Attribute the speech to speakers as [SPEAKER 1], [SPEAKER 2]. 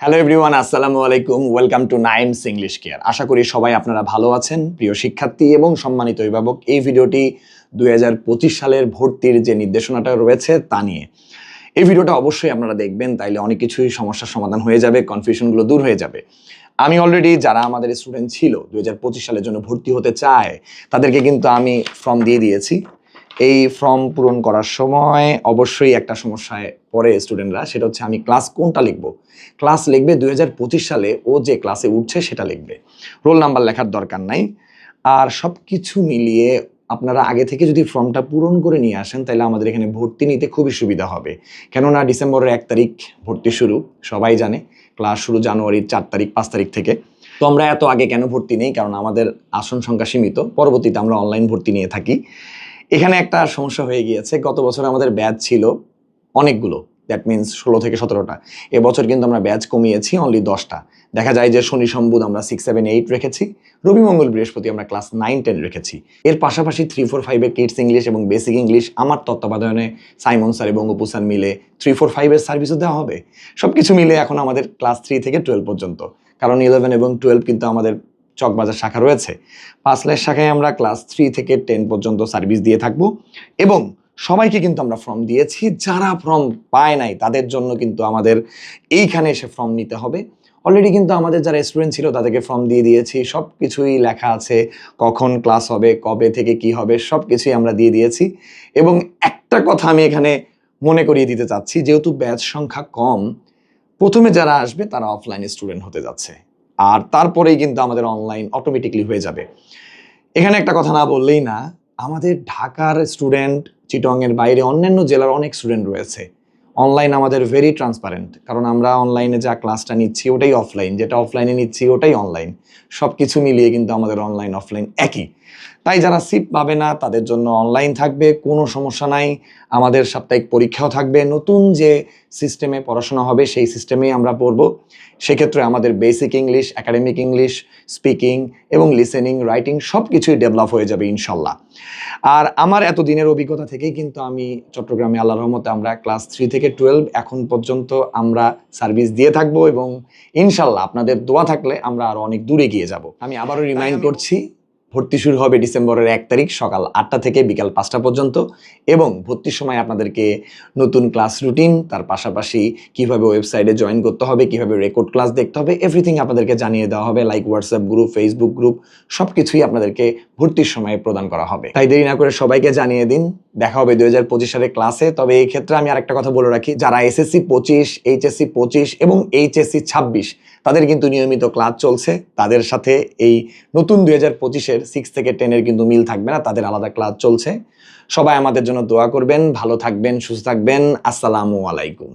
[SPEAKER 1] Hello everyone, আসসালামু আলাইকুম। Welcome to Naims English care. আশা করি সবাই আপনারা ভালো আছেন। প্রিয় শিক্ষার্থী এবং সম্মানিত অভিভাবক, এই ভিডিওটি 2025 সালের ভর্তির যে নির্দেশনাটা রয়েছে তা নিয়ে। এই ভিডিওটা অবশ্যই আপনারা দেখবেন, তাইলে অনেক কিছুই সমস্যার সমাধান হয়ে যাবে, কনফিউশনগুলো দূর হয়ে যাবে। আমি অলরেডি যারা আমাদের স্টুডেন্ট ছিল 2025 সালের জন্য ভর্তি হতে চায় তাদেরকে কিন্তু আমি ফর্ম দিয়ে দিয়েছি। এই ফর্ম পূরণ করার সময় অবশ্যই একটা সমস্যায় পড়ে স্টুডেন্টরা, সেটা হচ্ছে আমি ক্লাস কোনটা লিখবো। ক্লাস লিখবে 2025 সালে ও যে ক্লাসে উঠছে সেটা লিখবে, রোল নাম্বার লেখার দরকার নাই। আর সব কিছু মিলিয়ে আপনারা আগে থেকে যদি ফর্মটা পূরণ করে নিয়ে আসেন তাহলে আমাদের এখানে ভর্তি নিতে খুবই সুবিধা হবে। কেননা ডিসেম্বরের 1 তারিখ ভর্তি শুরু, সবাই জানে। ক্লাস শুরু জানুয়ারির 4 তারিখ 5 তারিখ থেকে। তো আমরা এত আগে কেন ভর্তি নেই? কারণ আমাদের আসন সংখ্যা সীমিত, পরবর্তীতে আমরা অনলাইন ভর্তি নিয়ে থাকি। এখানে একটা সমস্যা হয়ে গিয়েছে, গত বছর আমাদের ব্যাচ ছিল অনেকগুলো, দ্যাট মিনস 16 থেকে 17টা। এবছর কিন্তু আমরা ব্যাচ কমিয়েছি অনলি 10টা। দেখা যায় যে শনি সম্বুধ আমরা 6, 7, 8 রেখেছি, রবি মঙ্গল বৃহস্পতি আমরা ক্লাস 9, 10 রেখেছি। এর পাশাপাশি 3, 4, 5 এর কিডস ইংলিশ এবং বেসিক ইংলিশ আমার তত্ত্বাবধানে সাইমন স্যার এবং অপু স্যার মিলে 3, 4, 5 এর সার্ভিসও দেওয়া হবে। সব কিছু মিলে এখন আমাদের ক্লাস 3 থেকে 12 পর্যন্ত, কারণ 11 এবং 12 কিন্তু আমাদের চকবাজার শাখা রয়েছে। পাঁচলের শাখায় আমরা ক্লাস 3 থেকে 10 পর্যন্ত সার্ভিস দিয়ে থাকবো। এবং সবাইকে কিন্তু আমরা ফর্ম দিয়েছি, যারা ফর্ম পায় নাই তাদের জন্য কিন্তু আমাদের এইখানে এসে ফর্ম নিতে হবে। অলরেডি কিন্তু আমাদের যারা স্টুডেন্ট ছিল তাদেরকে ফর্ম দিয়ে দিয়েছি, সব কিছুই লেখা আছে, কখন ক্লাস হবে, কবে থেকে কি হবে, সব কিছুই আমরা দিয়ে দিয়েছি। এবং একটা কথা আমি এখানে মনে করিয়ে দিতে চাচ্ছি, যেহেতু ব্যাচ সংখ্যা কম, প্রথমে যারা আসবে তারা অফলাইন স্টুডেন্ট হতে যাচ্ছে, আর তারপরেই কিন্তু আমাদের অনলাইন অটোমেটিকলি হয়ে যাবে। এখানে একটা কথা না বললেই না, আমাদের ঢাকার স্টুডেন্ট, চিটংয়ের বাইরে অন্যান্য জেলার অনেক স্টুডেন্ট রয়েছে। অনলাইন আমাদের ভেরি ট্রান্সপারেন্ট, কারণ আমরা অনলাইনে যা ক্লাসটা নিচ্ছি ওটাই অফলাইন, যেটা অফলাইনে নিচ্ছি ওটাই অনলাইন। সব কিছু মিলিয়ে কিন্তু আমাদের অনলাইন অফলাইন একই। তাই যারা সিট পাবে না তাদের জন্য অনলাইন থাকবে, কোনো সমস্যা নাই। আমাদের সাপ্তাহিক পরীক্ষাও থাকবে, নতুন যে সিস্টেমে পড়াশোনা হবে সেই সিস্টেমেই আমরা পড়ব। সেক্ষেত্রে আমাদের basic English, academic English, speaking এবং লিসেনিং, রাইটিং সব কিছুই ডেভেলপ হয়ে যাবে ইনশাল্লাহ। আর আমার এতদিনের অভিজ্ঞতা থেকেই কিন্তু আমি চট্টগ্রামে আল্লাহর রহমতে আমরা ক্লাস 3 থেকে 12 এখন পর্যন্ত আমরা সার্ভিস দিয়ে থাকবো, এবং ইনশাল্লাহ আপনাদের দোয়া থাকলে আমরা আরো অনেক দূরে গিয়ে যাব। আমি আবারও রিমাইন্ড করছি, ভর্তি শুরু হবে ডিসেম্বরের 1 তারিখ সকাল 8টা থেকে বিকাল 5টা পর্যন্ত। এবং ভর্তির সময় আপনাদেরকে নতুন ক্লাস রুটিন, তার পাশাপাশি কিভাবে ওয়েবসাইটে জয়েন করতে হবে, কিভাবে রেকর্ড ক্লাস দেখতে হবে, এভরিথিং আপনাদেরকে জানিয়ে দেওয়া হবে। Like WhatsApp group, Facebook group, সব কিছুই আপনাদেরকে ভর্তির সময় প্রদান করা হবে। তাই দেরি না করে সবাইকে জানিয়ে দিন, দেখা হবে 2025 সালের ক্লাসে। তবে এই ক্ষেত্রে আমি আরেকটা কথা বলে রাখি, যারা এসএসসি 25, এইচএসসি 25 এবং এইচএসসি 26 তাদের কিন্তু নিয়মিত ক্লাস চলছে, তাদের সাথে এই নতুন 2025-এর 6 থেকে 10 এর কিন্তু মিল থাকবে না, তাদের আলাদা ক্লাস চলছে। সবাই আমাদের জন্য দোয়া করবেন, ভালো থাকবেন, সুস্থ থাকবেন। আসসালামু আলাইকুম।